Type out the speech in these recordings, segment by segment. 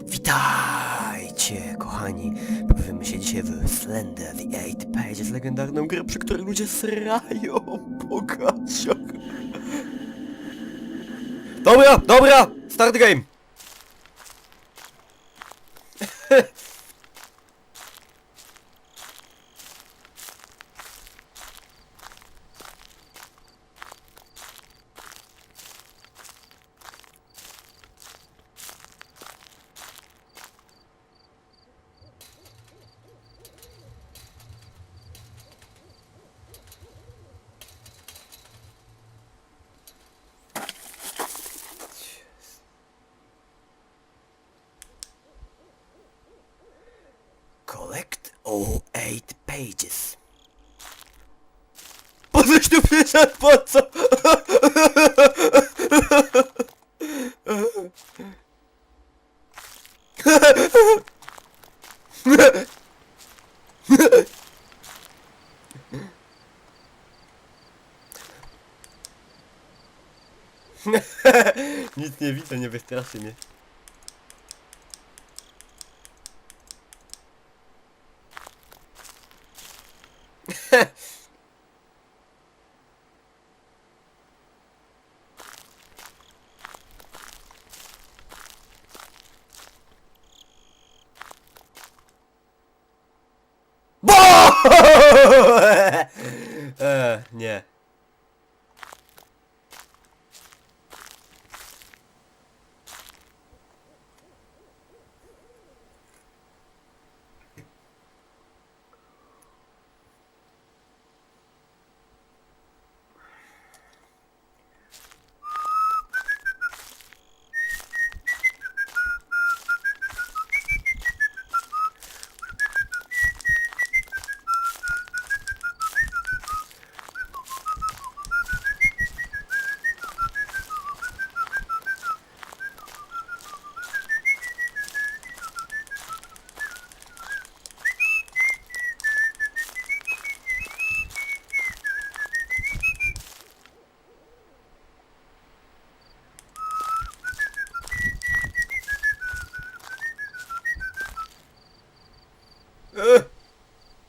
Witajcie, kochani! Bawimy się dzisiaj w Slender, The Eight Pages, legendarną grę, przy której ludzie srają po gaciach. Dobra! Start game! Collect all 8 pages. Po coś tu przyszedł, po co? Nic nie widzę, nie wystraszy mnie. Nie.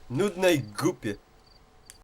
Nudne i głupie.